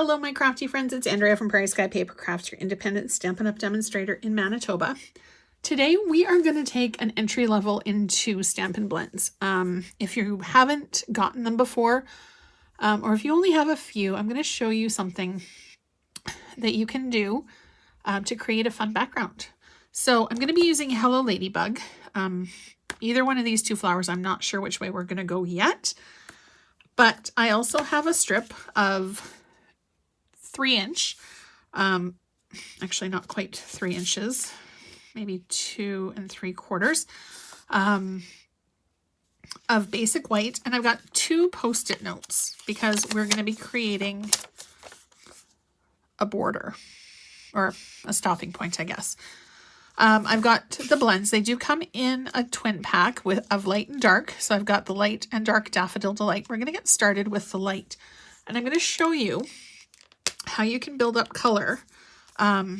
Hello, my crafty friends. It's Andrea from Prairie Sky Paper Crafts, your independent Stampin' Up! Demonstrator in Manitoba. Today, we are going to take an entry level into Stampin' Blends. If you haven't gotten them before, or if you only have a few, I'm going to show you something that you can do to create a fun background. So I'm going to be using Hello Ladybug. Either one of these two flowers, I'm not sure which way we're going to go yet. But I also have a strip of 3-inch, actually not quite 3 inches, maybe 2 3/4 of basic white. And I've got 2 Post-it notes because we're going to be creating a border or a stopping point, I guess. I've got the blends. They do come in a twin pack of light and dark. So I've got the light and dark Daffodil Delight. We're going to get started with the light. And I'm going to show you how you can build up color by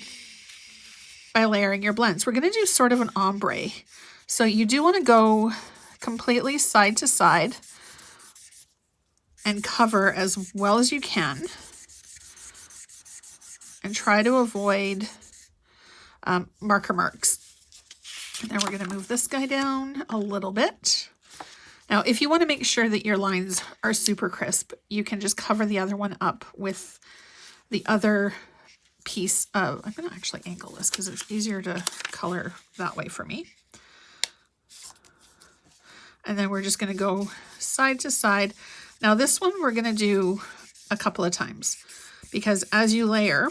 layering your blends. We're going to do sort of an ombre. So you do want to go completely side to side and cover as well as you can. And try to avoid marker marks. And then we're going to move this guy down a little bit. Now, if you want to make sure that your lines are super crisp, you can just cover the other one up with the other piece of, I'm going to actually angle this because it's easier to color that way for me. And then we're just going to go side to side. Now this one we're going to do a couple of times because as you layer,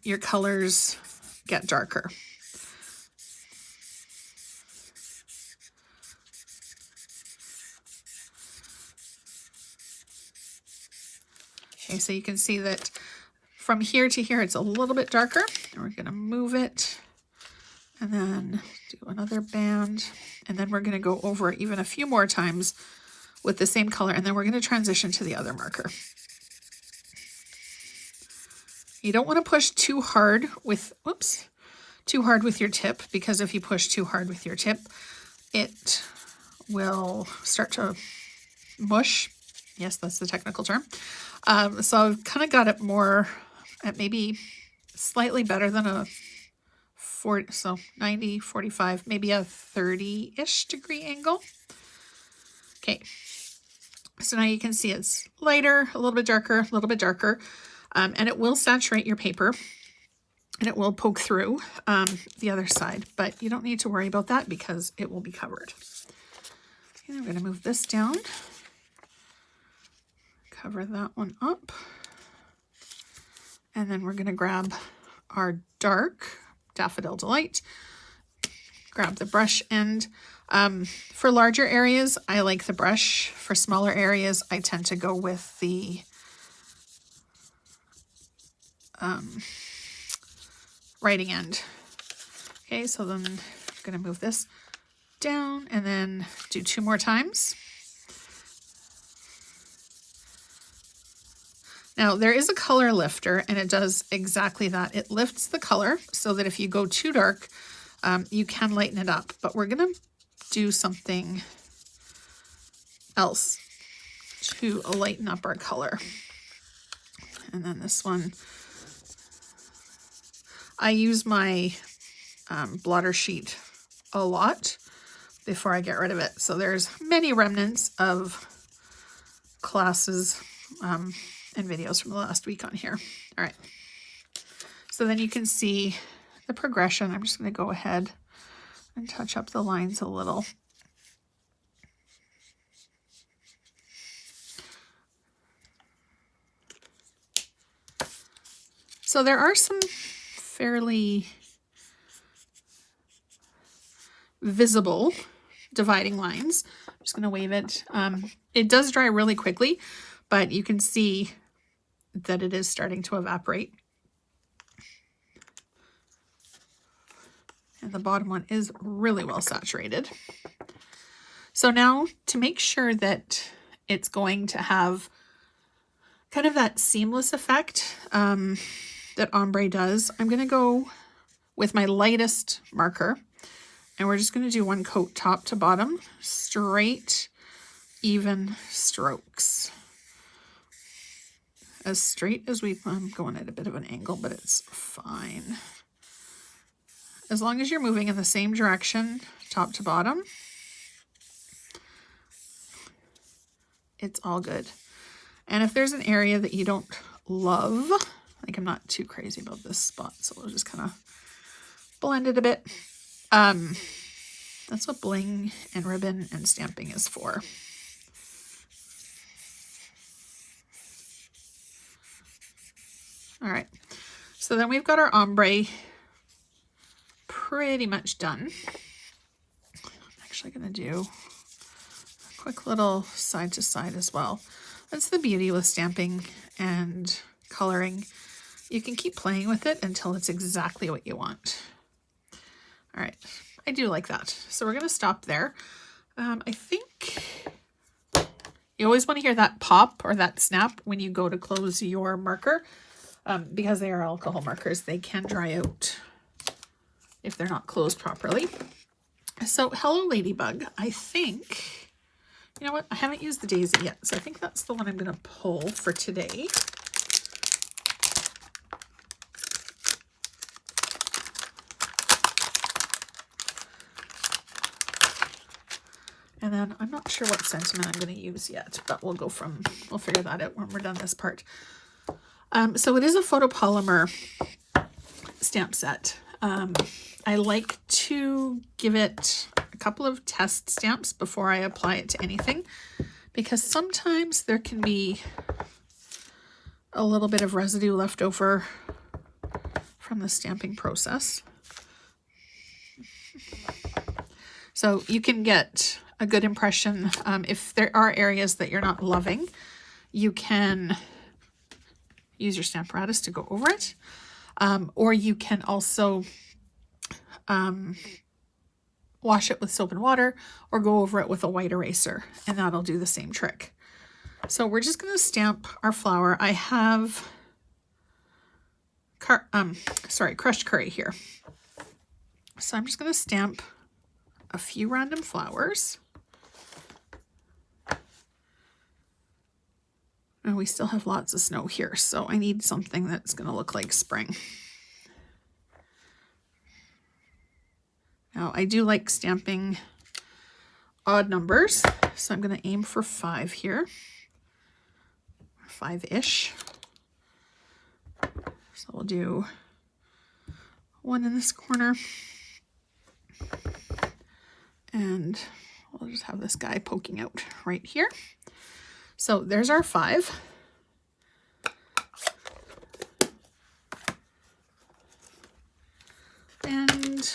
your colors get darker. Okay, so you can see that from here to here, it's a little bit darker. And we're going to move it and then do another band. And then we're going to go over it even a few more times with the same color. And then we're going to transition to the other marker. You don't want to push too hard with, too hard with your tip, because if you push too hard with your tip, it will start to mush. Yes, that's the technical term. So I've kind of got it more at maybe slightly better than a 40, so 90, 45, maybe a 30-ish degree angle. Okay, so now you can see it's lighter, a little bit darker, a little bit darker. And it will saturate your paper and it will poke through the other side, but you don't need to worry about that because it will be covered. Okay, I'm going to move this down, cover that one up, and then we're going to grab our dark Daffodil Delight, grab the brush end. For larger areas, I like the brush. For smaller areas, I tend to go with the writing end. Okay, so then I'm going to move this down and then do 2 more times. Now there is a color lifter and it does exactly that. It lifts the color so that if you go too dark, you can lighten it up. But we're going to do something else to lighten up our color. And then this one, I use my blotter sheet a lot before I get rid of it. So there's many remnants of classes and videos from the last week on here. All right. So then you can see the progression. I'm just going to go ahead and touch up the lines a little. So there are some fairly visible dividing lines. I'm just going to wave it. It does dry really quickly, but you can see that it is starting to evaporate. And the bottom one is really well saturated. So now to make sure that it's going to have kind of that seamless effect that ombre does, I'm going to go with my lightest marker and we're just going to do 1 coat top to bottom, straight, even strokes. as straight as I'm going at a bit of an angle, but it's fine. As long as you're moving in the same direction, top to bottom, it's all good. And if there's an area that you don't love, like I'm not too crazy about this spot, so we'll just kind of blend it a bit. That's what bling and ribbon and stamping is for. All right, so then we've got our ombre pretty much done. I'm actually going to do a quick little side to side as well. That's the beauty with stamping and coloring. You can keep playing with it until it's exactly what you want. All right, I do like that. So we're going to stop there. I think you always want to hear that pop or that snap when you go to close your marker. Because they are alcohol markers, they can dry out if they're not closed properly. So Hello Ladybug, I think, you know what, I haven't used the daisy yet, so I think that's the one I'm going to pull for today. And then I'm not sure what sentiment I'm going to use yet, but we'll figure that out when we're done this part. So it is a photopolymer stamp set. I like to give it a couple of test stamps before I apply it to anything, because sometimes there can be a little bit of residue left over from the stamping process. So you can get a good impression. If there are areas that you're not loving, you can use your Stamparatus to go over it. Or you can also wash it with soap and water or go over it with a white eraser, and that'll do the same trick. So we're just going to stamp our flower. I have crushed curry here. So I'm just going to stamp a few random flowers. And we still have lots of snow here, so I need something that's going to look like spring. Now, I do like stamping odd numbers, so I'm going to aim for 5 here. 5-ish. So we'll do 1 in this corner. And we'll just have this guy poking out right here. So there's our 5. And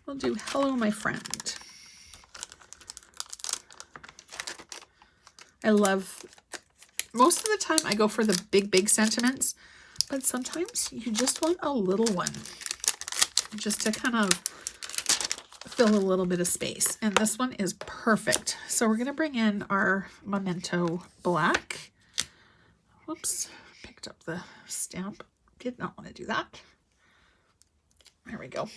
we'll do hello, my friend. I love, most of the time I go for the big sentiments, but sometimes you just want a little one just to kind of fill a little bit of space, and this one is perfect. So we're going to bring in our Memento Black. Whoops, picked up the stamp. Did not want to do that. There we go.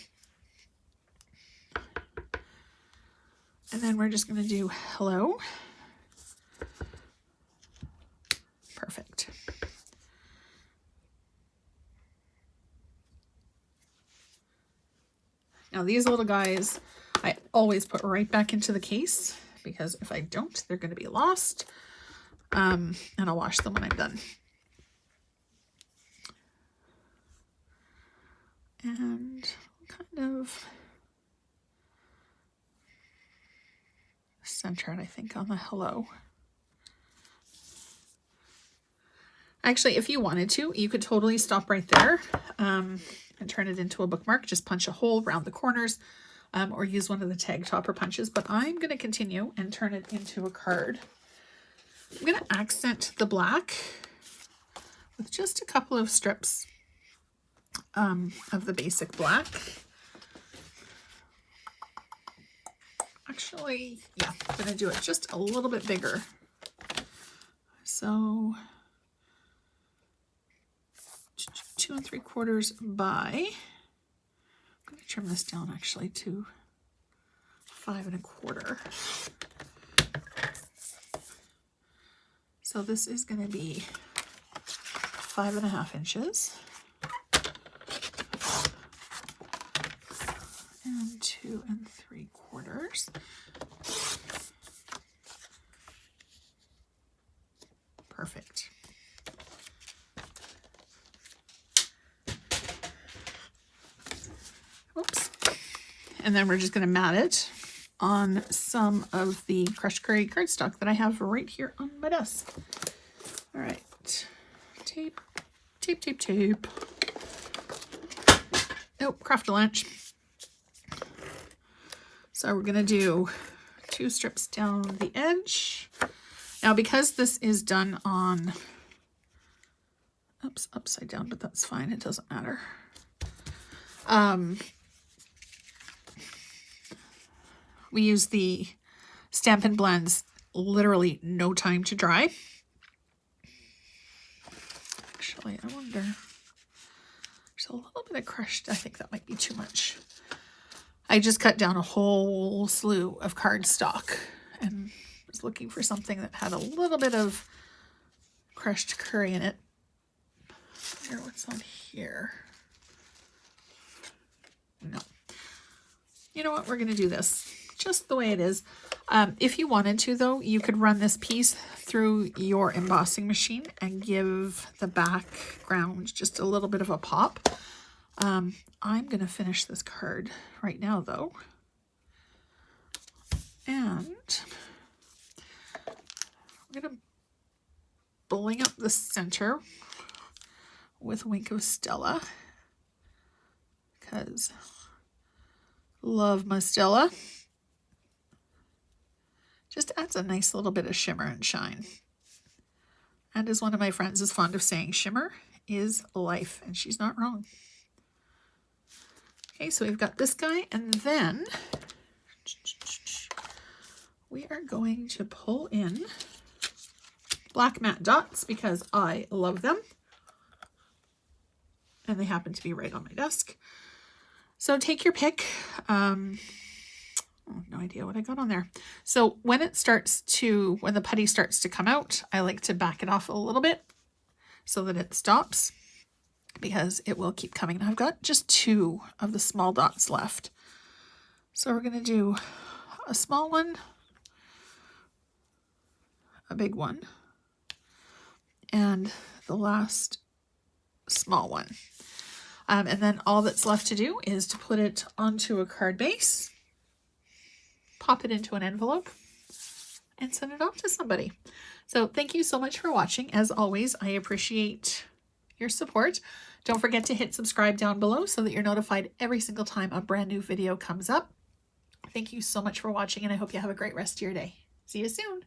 And then we're just going to do hello. Perfect. Now these little guys, I always put right back into the case, because if I don't, they're going to be lost. And I'll wash them when I'm done. And kind of center it, I think, on the hello. Actually, if you wanted to, you could totally stop right there and turn it into a bookmark. Just punch a hole around the corners, or use one of the tag topper punches. But I'm going to continue and turn it into a card. I'm going to accent the black with just a couple of strips of the basic black. Actually, yeah, I'm going to do it just a little bit bigger. So 2 3/4 by, I'm going to trim this down actually to 5 1/4. So this is going to be 5.5 inches. And 2 3/4. Perfect. Oops. And then we're just going to mat it on some of the crushed curry cardstock that I have right here on my desk. All right. Tape, tape, tape, tape. Oh, Craft-A-Lunch. So we're going to do 2 strips down the edge. Now, because this is done on, oops, upside down, but that's fine. It doesn't matter. We use the Stampin' Blends literally no time to dry. Actually, I wonder, there's a little bit of crushed, I think that might be too much. I just cut down a whole slew of cardstock and was looking for something that had a little bit of crushed curry in it. I wonder what's on here. No. You know what? We're going to do this just the way it is. If you wanted to, though, you could run this piece through your embossing machine and give the background just a little bit of a pop. I'm going to finish this card right now, though. And I'm going to bling up the center with Wink of Stella, because love my Stella. Just adds a nice little bit of shimmer and shine. And as one of my friends is fond of saying, shimmer is life, and she's not wrong. Okay, so we've got this guy, and then we are going to pull in black matte dots because I love them. And they happen to be right on my desk. So take your pick. No idea what I got on there. So when the putty starts to come out, I like to back it off a little bit so that it stops, because it will keep coming. And I've got just 2 of the small dots left. So we're going to do a small one, a big one, and the last small one. And then all that's left to do is to put it onto a card base, pop it into an envelope, and send it off to somebody. So thank you so much for watching. As always, I appreciate your support. Don't forget to hit subscribe down below so that you're notified every single time a brand new video comes up. Thank you so much for watching, and I hope you have a great rest of your day. See you soon.